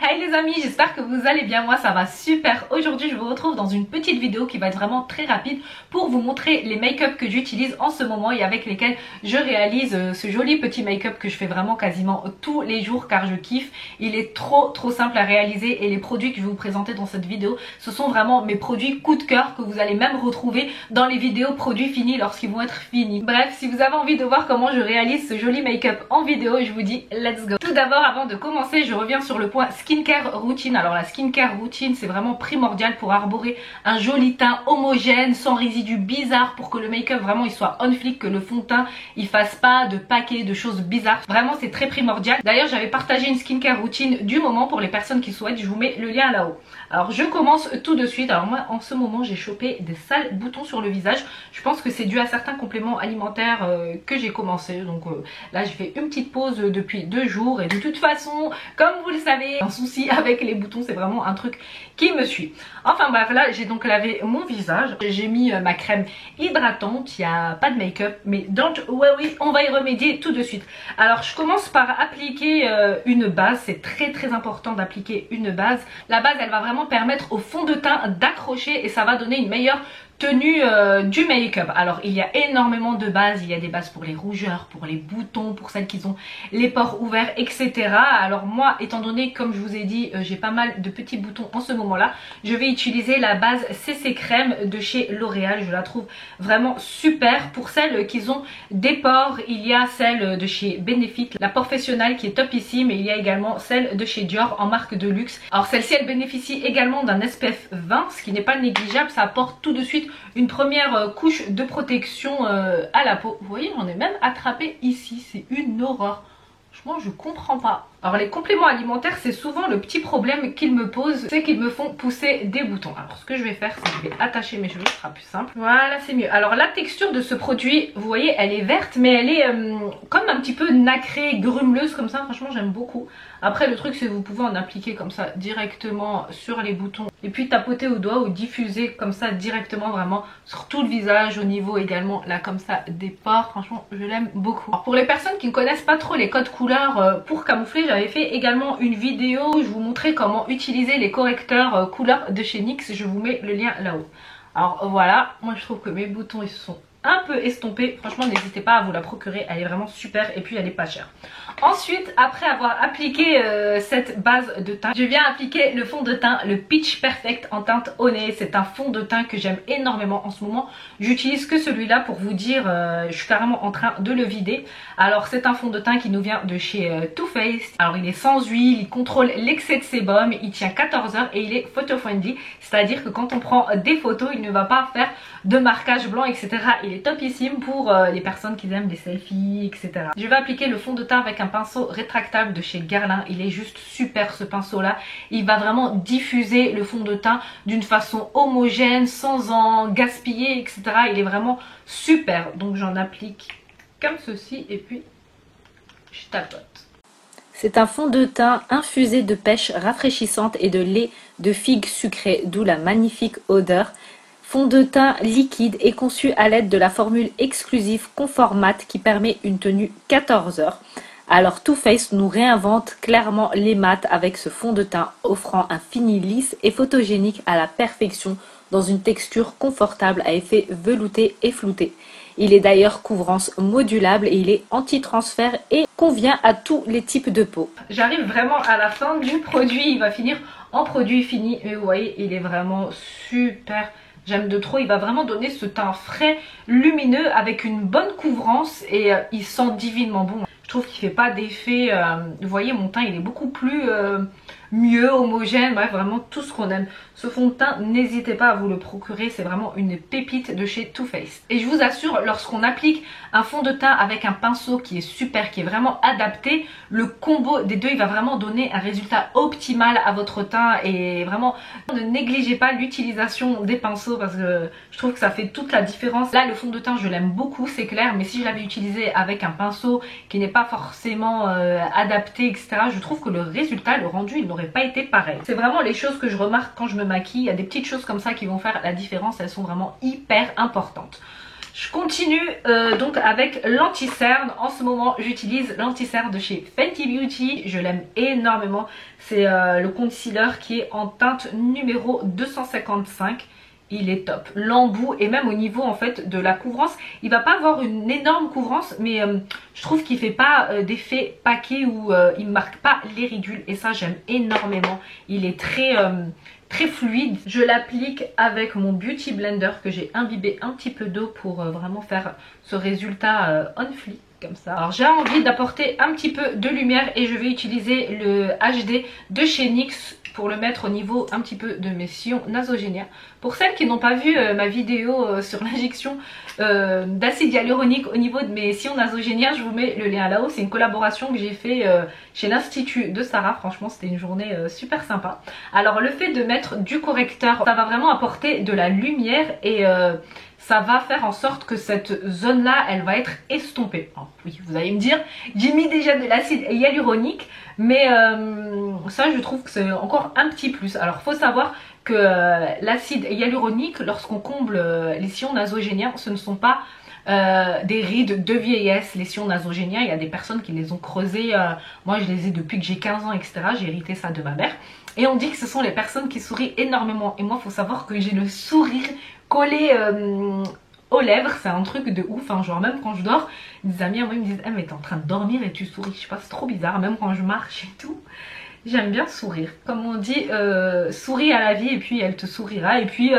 Hey les amis, j'espère que vous allez bien, moi ça va super. Aujourd'hui je vous retrouve dans une petite vidéo qui va être vraiment très rapide pour vous montrer les make-up que j'utilise en ce moment et avec lesquels je réalise ce joli petit make-up que je fais vraiment quasiment tous les jours car je kiffe. Il est trop simple à réaliser et les produits que je vais vous présenter dans cette vidéo, ce sont vraiment mes produits coup de cœur que vous allez même retrouver dans les vidéos produits finis lorsqu'ils vont être finis. Bref, si vous avez envie de voir comment je réalise ce joli make-up en vidéo, je vous dis let's go. Tout d'abord, avant de commencer, je reviens sur le point skincare routine. Alors la skincare routine, c'est vraiment primordial pour arborer un joli teint homogène, sans résidus bizarres, pour que le make-up vraiment il soit on flic, que le fond de teint il fasse pas de paquets de choses bizarres. Vraiment c'est très primordial. D'ailleurs j'avais partagé une skincare routine du moment pour les personnes qui souhaitent, je vous mets le lien là-haut. Alors je commence tout de suite. Alors moi en ce moment j'ai chopé des sales boutons sur le visage. Je pense que c'est dû à certains compléments alimentaires que j'ai commencé. Donc là j'ai fait une petite pause depuis 2 jours et de toute façon comme vous le savez, un souci avec les boutons, c'est vraiment un truc qui me suit. Enfin bref, là j'ai donc lavé mon visage, j'ai mis ma crème hydratante, il n'y a pas de make-up, mais don't worry, on va y remédier tout de suite. Alors je commence par appliquer une base, c'est très important d'appliquer une base. La base elle va vraiment permettre au fond de teint d'accrocher et ça va donner une meilleure tenue du make-up. Alors il y a énormément de bases, il y a des bases pour les rougeurs, pour les boutons, pour celles qui ont les pores ouverts, etc. Alors moi, étant donné, comme je vous ai dit, j'ai pas mal de petits boutons en ce moment là, je vais utiliser la base CC Crème de chez L'Oréal. Je la trouve vraiment super. Pour celles qui ont des pores, il y a celle de chez Benefit, la Professionnelle qui est topissime, et il y a également celle de chez Dior en marque de luxe. Alors celle-ci elle bénéficie également d'un SPF 20, ce qui n'est pas négligeable, ça apporte tout de suite une première couche de protection à la peau. Vous voyez, j'en ai même attrapé ici, c'est une horreur. Franchement, je comprends pas. Alors les compléments alimentaires, c'est souvent le petit problème qu'ils me posent, c'est qu'ils me font pousser des boutons. Alors ce que je vais faire, c'est que je vais attacher mes cheveux, ce sera plus simple. Voilà, c'est mieux. Alors la texture de ce produit, vous voyez, elle est verte, mais elle est comme un petit peu nacrée, grumeleuse comme ça. Franchement, j'aime beaucoup. Après, le truc, c'est que vous pouvez en appliquer comme ça directement sur les boutons et puis tapoter au doigt ou diffuser comme ça directement vraiment sur tout le visage, au niveau également là comme ça des pores. Franchement, je l'aime beaucoup. Alors, pour les personnes qui ne connaissent pas trop les codes couleurs pour camoufler, j'avais fait également une vidéo où je vous montrais comment utiliser les correcteurs couleurs de chez NYX. Je vous mets le lien là-haut. Alors voilà, moi je trouve que mes boutons ils sont un peu estompés. Franchement, n'hésitez pas à vous la procurer, elle est vraiment super et puis elle est pas chère. Ensuite, après avoir appliqué cette base de teint, je viens appliquer le fond de teint, le Peach Perfect en teinte au nez. C'est un fond de teint que j'aime énormément en ce moment. J'utilise que celui-là pour vous dire, je suis carrément en train de le vider. Alors c'est un fond de teint qui nous vient de chez Too Faced. Alors il est sans huile, il contrôle l'excès de sébum, il tient 14 heures et il est photo friendly. C'est-à-dire que quand on prend des photos, il ne va pas faire de marquage blanc, etc. Il est topissime pour les personnes qui aiment des selfies, etc. Je vais appliquer le fond de teint avec un pinceau rétractable de chez Guerlain. Il est juste super ce pinceau là. Il va vraiment diffuser le fond de teint d'une façon homogène, sans en gaspiller, etc. Il est vraiment super. Donc j'en applique comme ceci et puis je tapote. C'est un fond de teint infusé de pêche rafraîchissante et de lait de figue sucrée, d'où la magnifique odeur. Fond de teint liquide est conçu à l'aide de la formule exclusive Confort Matte qui permet une tenue 14 heures. Alors Too Faced nous réinvente clairement les mats avec ce fond de teint offrant un fini lisse et photogénique à la perfection dans une texture confortable à effet velouté et flouté. Il est d'ailleurs couvrance modulable et il est anti-transfert et convient à tous les types de peau. J'arrive vraiment à la fin du produit, il va finir en produit fini, mais vous voyez il est vraiment super. J'aime de trop, il va vraiment donner ce teint frais, lumineux avec une bonne couvrance et il sent divinement bon. Je trouve qu'il fait pas d'effet, vous voyez mon teint il est beaucoup plus mieux, homogène, bref vraiment tout ce qu'on aime. Ce fond de teint, n'hésitez pas à vous le procurer, c'est vraiment une pépite de chez Too Faced. Et je vous assure, lorsqu'on applique un fond de teint avec un pinceau qui est super, qui est vraiment adapté, le combo des deux il va vraiment donner un résultat optimal à votre teint. Et vraiment ne négligez pas l'utilisation des pinceaux parce que je trouve que ça fait toute la différence. Là le fond de teint je l'aime beaucoup, c'est clair, mais si je l'avais utilisé avec un pinceau qui n'est pas forcément adapté, etc., je trouve que le résultat, le rendu, il n'aurait pas été pareil. C'est vraiment les choses que je remarque quand je me maquille. Il y a des petites choses comme ça qui vont faire la différence, elles sont vraiment hyper importantes. Je continue donc avec l'anti-cerne. En ce moment j'utilise l'anti-cerne de chez Fenty Beauty. Je l'aime énormément. C'est le concealer qui est en teinte numéro 255. Il est top, l'embout et même au niveau en fait de la couvrance, il va pas avoir une énorme couvrance, mais je trouve qu'il fait pas d'effet paquet ou il marque pas les ridules et ça j'aime énormément. Il est très fluide. Je l'applique avec mon Beauty Blender que j'ai imbibé un petit peu d'eau pour vraiment faire ce résultat on fleek. Comme ça. Alors j'ai envie d'apporter un petit peu de lumière et je vais utiliser le HD de chez NYX pour le mettre au niveau un petit peu de mes sillons nasogéniens. Pour celles qui n'ont pas vu ma vidéo sur l'injection d'acide hyaluronique au niveau de mes sillons nasogéniens, je vous mets le lien là-haut. C'est une collaboration que j'ai fait chez l'Institut de Sarah. Franchement c'était une journée super sympa. Alors le fait de mettre du correcteur, ça va vraiment apporter de la lumière et ça va faire en sorte que cette zone là elle va être estompée. Oh, oui, vous allez me dire, j'ai mis déjà de l'acide hyaluronique, mais ça je trouve que c'est encore un petit plus. Alors faut savoir que l'acide hyaluronique, lorsqu'on comble les sillons nasogéniens, ce ne sont pas des rides de vieillesse. Les sillons nasogéniens, il y a des personnes qui les ont creusés, moi je les ai depuis que j'ai 15 ans, etc. J'ai hérité ça de ma mère. Et on dit que ce sont les personnes qui sourient énormément. Et moi, il faut savoir que j'ai le sourire collé aux lèvres. C'est un truc de ouf. Hein. Genre même quand je dors, des amis à moi ils me disent hey, mais t'es en train de dormir et tu souris. Je sais pas, c'est trop bizarre. Même quand je marche et tout. J'aime bien sourire. Comme on dit, souris à la vie et puis elle te sourira. Et puis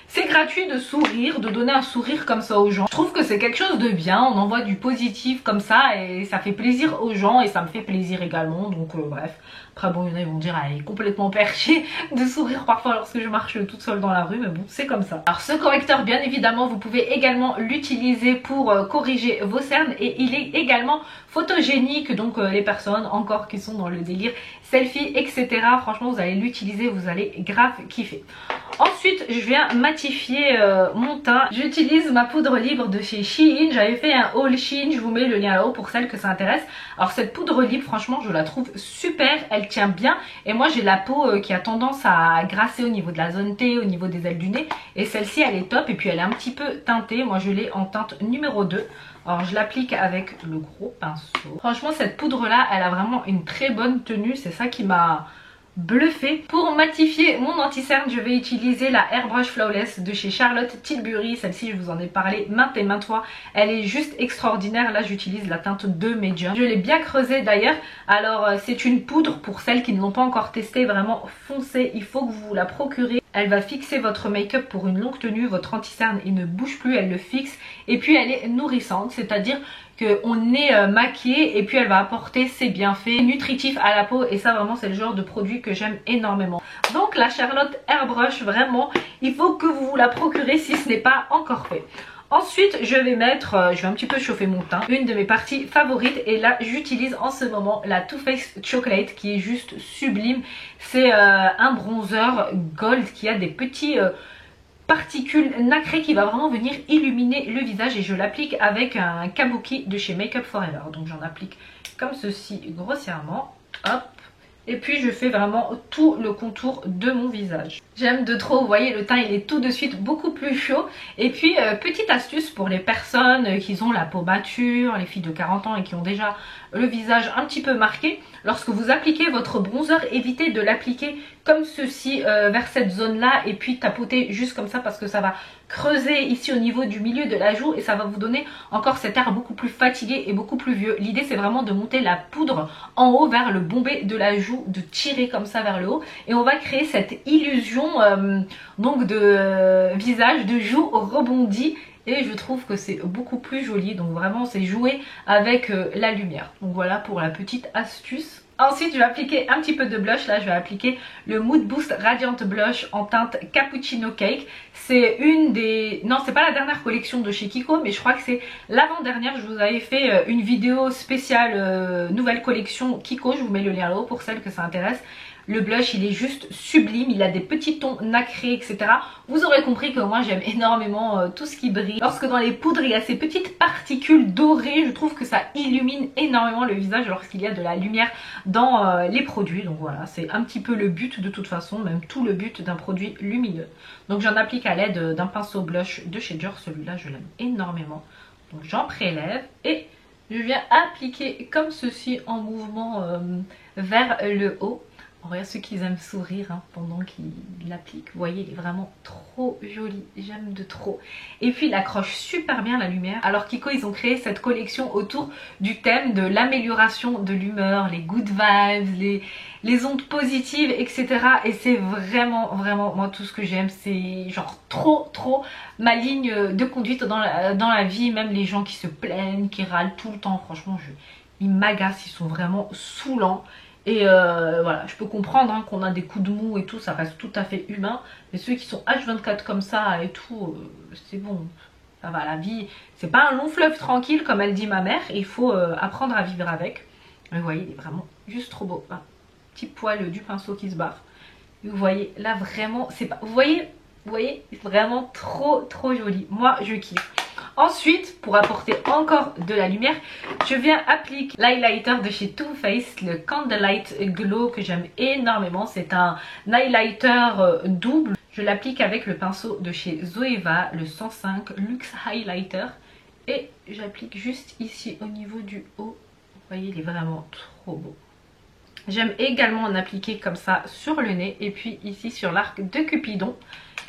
c'est gratuit de sourire, de donner un sourire comme ça aux gens. Je trouve que c'est quelque chose de bien. On envoie du positif comme ça et ça fait plaisir aux gens et ça me fait plaisir également. Donc bref. Après bon, il y en a ils vont dire elle est complètement perchée de sourire parfois lorsque je marche toute seule dans la rue, mais bon c'est comme ça. Alors ce correcteur bien évidemment vous pouvez également l'utiliser pour corriger vos cernes et il est également photogénique, donc les personnes encore qui sont dans le délire selfie etc. Franchement vous allez l'utiliser, vous allez grave kiffer. Ensuite je viens matifier mon teint. J'utilise ma poudre libre de chez Shein. J'avais fait un haul Shein, je vous mets le lien là-haut pour celles que ça intéresse. Alors cette poudre libre franchement je la trouve super, elle tient bien et moi j'ai la peau qui a tendance à grasser au niveau de la zone T, au niveau des ailes du nez et celle-ci elle est top et puis elle est un petit peu teintée. Moi je l'ai en teinte numéro 2. Alors je l'applique avec le gros pinceau. Franchement cette poudre là elle a vraiment une très bonne tenue, c'est ça qui m'a bluffé. Pour matifier mon anti-cerne je vais utiliser la Airbrush Flawless de chez Charlotte Tilbury. Celle-ci je vous en ai parlé maintes et maintes fois, elle est juste extraordinaire. Là j'utilise la teinte 2 Medium, je l'ai bien creusée d'ailleurs. Alors c'est une poudre pour celles qui ne l'ont pas encore testée, vraiment foncée, il faut que vous la procurez. Elle va fixer votre make-up pour une longue tenue, votre anti-cerne il ne bouge plus, elle le fixe et puis elle est nourrissante, c'est-à-dire qu'on est maquillé et puis elle va apporter ses bienfaits nutritifs à la peau et ça vraiment c'est le genre de produit que j'aime énormément. Donc la Charlotte Airbrush vraiment il faut que vous la procurez si ce n'est pas encore fait. Ensuite je vais mettre, je vais un petit peu chauffer mon teint, une de mes parties favorites et là j'utilise en ce moment la Too Faced Chocolate qui est juste sublime. C'est un bronzer gold qui a des petits particules nacrées qui va vraiment venir illuminer le visage et je l'applique avec un kabuki de chez Make Up For Ever. Donc j'en applique comme ceci grossièrement, hop. Et puis je fais vraiment tout le contour de mon visage. J'aime de trop, vous voyez le teint il est tout de suite beaucoup plus chaud. Et puis petite astuce pour les personnes qui ont la peau mature, les filles de 40 ans et qui ont déjà le visage un petit peu marqué. Lorsque vous appliquez votre bronzer, évitez de l'appliquer comme ceci vers cette zone là et puis tapoter juste comme ça parce que ça va creuser ici au niveau du milieu de la joue et ça va vous donner encore cet air beaucoup plus fatigué et beaucoup plus vieux. L'idée c'est vraiment de monter la poudre en haut vers le bombé de la joue, de tirer comme ça vers le haut et on va créer cette illusion donc de visage, de joue rebondie. Et je trouve que c'est beaucoup plus joli, donc vraiment c'est jouer avec la lumière. Donc voilà pour la petite astuce. Ensuite je vais appliquer un petit peu de blush. Là je vais appliquer le Mood Boost Radiant Blush en teinte Cappuccino Cake. C'est une des... non c'est pas la dernière collection de chez Kiko, mais je crois que c'est l'avant-dernière. Je vous avais fait une vidéo spéciale nouvelle collection Kiko, je vous mets le lien là-haut pour celles que ça intéresse. Le blush il est juste sublime, il a des petits tons nacrés etc. Vous aurez compris que moi j'aime énormément tout ce qui brille. Lorsque dans les poudres il y a ces petites particules dorées, je trouve que ça illumine énormément le visage lorsqu'il y a de la lumière dans les produits. Donc voilà, c'est un petit peu le but de toute façon, même tout le but d'un produit lumineux. Donc j'en applique à l'aide d'un pinceau blush de chez Dior. Celui-là je l'aime énormément. Donc j'en prélève et je viens appliquer comme ceci en mouvement vers le haut. Regarde ceux qui aiment sourire hein, pendant qu'ils l'appliquent. Vous voyez, il est vraiment trop joli. J'aime de trop. Et puis, il accroche super bien la lumière. Alors, Kiko, ils ont créé cette collection autour du thème de l'amélioration de l'humeur, les good vibes, les ondes positives, etc. Et c'est vraiment, moi, tout ce que j'aime. C'est genre trop ma ligne de conduite dans la vie. Même les gens qui se plaignent, qui râlent tout le temps. Franchement, ils m'agacent. Ils sont vraiment saoulants. Et voilà, je peux comprendre hein, qu'on a des coups de mou et tout, ça reste tout à fait humain. Mais ceux qui sont H24 comme ça et tout, c'est bon. Ça va, la vie, c'est pas un long fleuve tranquille comme elle dit ma mère. Et il faut apprendre à vivre avec. Mais vous voyez, il est vraiment juste trop beau. Ah, petit poil du pinceau qui se barre. Et vous voyez, là vraiment, c'est pas... Vous voyez, vraiment trop joli. Moi, je kiffe. Ensuite, pour apporter encore de la lumière, je viens appliquer l'highlighter de chez Too Faced, le Candlelight Glow que j'aime énormément. C'est un highlighter double. Je l'applique avec le pinceau de chez Zoeva, le 105 Luxe Highlighter. Et j'applique juste ici au niveau du haut. Vous voyez, il est vraiment trop beau. J'aime également en appliquer comme ça sur le nez et puis ici sur l'arc de Cupidon.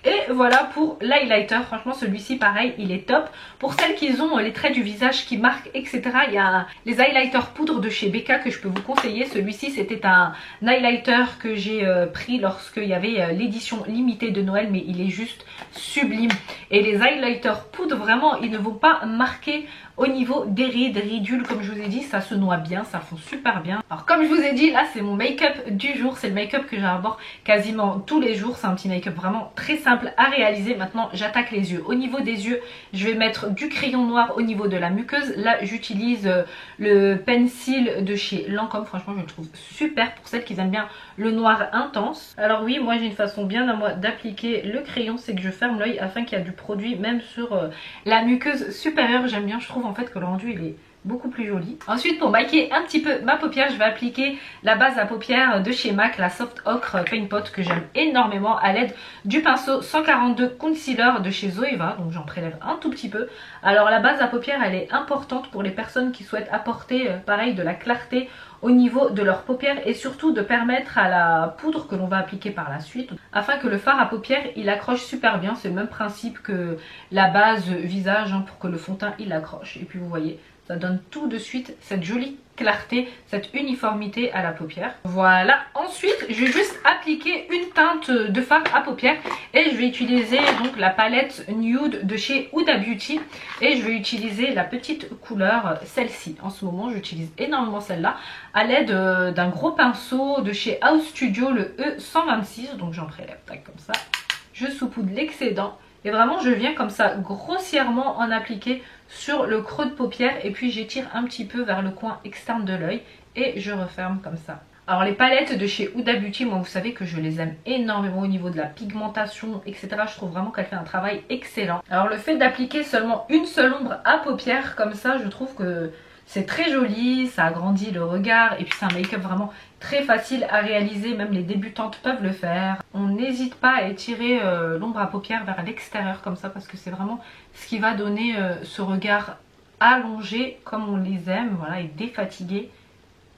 Et voilà pour l'highlighter, franchement celui-ci pareil il est top. Pour celles qui ont les traits du visage qui marquent etc, il y a les highlighters poudre de chez Becca que je peux vous conseiller. Celui-ci c'était un highlighter que j'ai pris lorsqu'il y avait l'édition limitée de Noël, mais il est juste sublime. Et les highlighters poudre vraiment ils ne vont pas marquer au niveau des rides, ridules comme je vous ai dit, ça se noie bien, ça fond super bien. Alors comme je vous ai dit là c'est mon make-up du jour, c'est le make-up que j'arbore quasiment tous les jours. C'est un petit make-up vraiment très simple à réaliser. Maintenant j'attaque les yeux. Au niveau des yeux je vais mettre du crayon noir au niveau de la muqueuse. Là j'utilise le pencil de chez Lancôme, franchement je le trouve super pour celles qui aiment bien le noir intense. Alors oui, moi j'ai une façon bien à moi d'appliquer le crayon, c'est que je ferme l'œil afin qu'il y a du produit même sur la muqueuse supérieure. J'aime bien, je trouve en fait que le rendu il est beaucoup plus joli. Ensuite pour maquiller un petit peu ma paupière, je vais appliquer la base à paupières de chez MAC, la Soft Ochre Paint Pot que j'aime énormément à l'aide du pinceau 142 Concealer de chez Zoeva. Donc j'en prélève un tout petit peu. Alors la base à paupières elle est importante pour les personnes qui souhaitent apporter pareil de la clarté au niveau de leurs paupières et surtout de permettre à la poudre que l'on va appliquer par la suite afin que le fard à paupières il accroche super bien. C'est le même principe que la base visage hein, pour que le fond de teint il accroche. Et puis vous voyez, ça donne tout de suite cette jolie clarté, cette uniformité à la paupière. Voilà, ensuite je vais juste appliquer une teinte de fard à paupières et je vais utiliser donc la palette Nude de chez Huda Beauty et je vais utiliser la petite couleur celle-ci. En ce moment j'utilise énormément celle-là à l'aide d'un gros pinceau de chez House Studio, le E126. Donc j'en prélève tac, comme ça, je saupoudre l'excédent. Et vraiment je viens comme ça grossièrement en appliquer sur le creux de paupière et puis j'étire un petit peu vers le coin externe de l'œil et je referme comme ça. Alors les palettes de chez Huda Beauty, moi vous savez que je les aime énormément au niveau de la pigmentation etc. Je trouve vraiment qu'elle fait un travail excellent. Alors le fait d'appliquer seulement une seule ombre à paupière comme ça, je trouve que c'est très joli, ça agrandit le regard et puis c'est un make-up vraiment très facile à réaliser, même les débutantes peuvent le faire. On n'hésite pas à étirer l'ombre à paupières vers l'extérieur comme ça parce que c'est vraiment ce qui va donner ce regard allongé comme on les aime, voilà, et défatigué.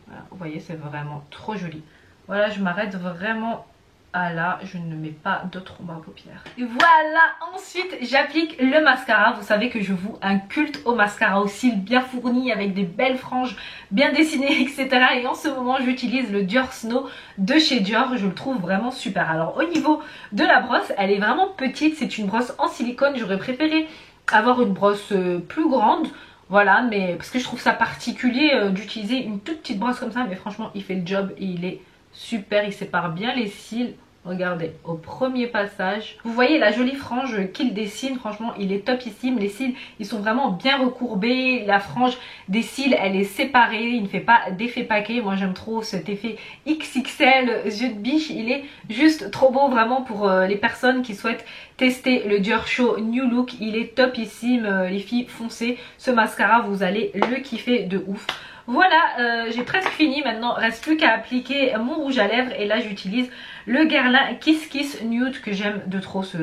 Voilà, vous voyez, c'est vraiment trop joli. Voilà, je m'arrête vraiment à là, je ne mets pas d'autres ombre à paupières. Et voilà, ensuite j'applique le mascara. Vous savez que je voue un culte au mascara aux cils bien fournis avec des belles franges bien dessinées etc. Et en ce moment j'utilise le Dior Snow de chez Dior, je le trouve vraiment super. Alors au niveau de la brosse, elle est vraiment petite, c'est une brosse en silicone. J'aurais préféré avoir une brosse plus grande. Voilà, mais parce que je trouve ça particulier d'utiliser une toute petite brosse comme ça. Mais franchement il fait le job et il est super, il sépare bien les cils. Regardez, au premier passage, vous voyez la jolie frange qu'il dessine, franchement il est topissime. Les cils ils sont vraiment bien recourbés, la frange des cils elle est séparée, il ne fait pas d'effet paquet. Moi j'aime trop cet effet XXL yeux de biche, il est juste trop beau vraiment pour les personnes qui souhaitent tester le Dior Show New Look. Il est topissime les filles, foncez, ce mascara vous allez le kiffer de ouf. Voilà, j'ai presque fini. Maintenant, reste plus qu'à appliquer mon rouge à lèvres. Et là, j'utilise le Guerlain Kiss Kiss Nude que j'aime de trop. Ce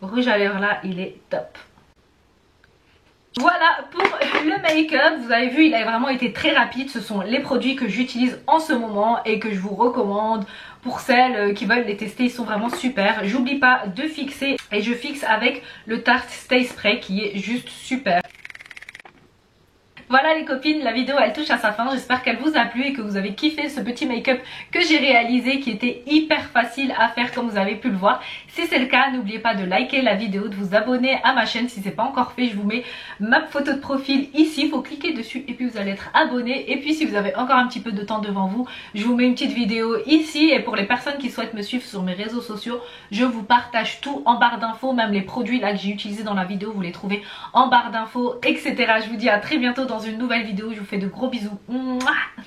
rouge à lèvres là, il est top. Voilà pour le make-up, vous avez vu il a vraiment été très rapide, ce sont les produits que j'utilise en ce moment et que je vous recommande pour celles qui veulent les tester, ils sont vraiment super. J'oublie pas de fixer et je fixe avec le Tarte Stay Spray qui est juste super. Voilà les copines, la vidéo elle touche à sa fin, j'espère qu'elle vous a plu et que vous avez kiffé ce petit make-up que j'ai réalisé qui était hyper facile à faire comme vous avez pu le voir. Si c'est le cas, n'oubliez pas de liker la vidéo, de vous abonner à ma chaîne si c'est pas encore fait, je vous mets ma photo de profil ici, il faut cliquer dessus et puis vous allez être abonné. Et puis si vous avez encore un petit peu de temps devant vous, je vous mets une petite vidéo ici et pour les personnes qui souhaitent me suivre sur mes réseaux sociaux, je vous partage tout en barre d'infos, même les produits là que j'ai utilisés dans la vidéo, vous les trouvez en barre d'infos, etc. Je vous dis à très bientôt dans une nouvelle vidéo, je vous fais de gros bisous. Mouah.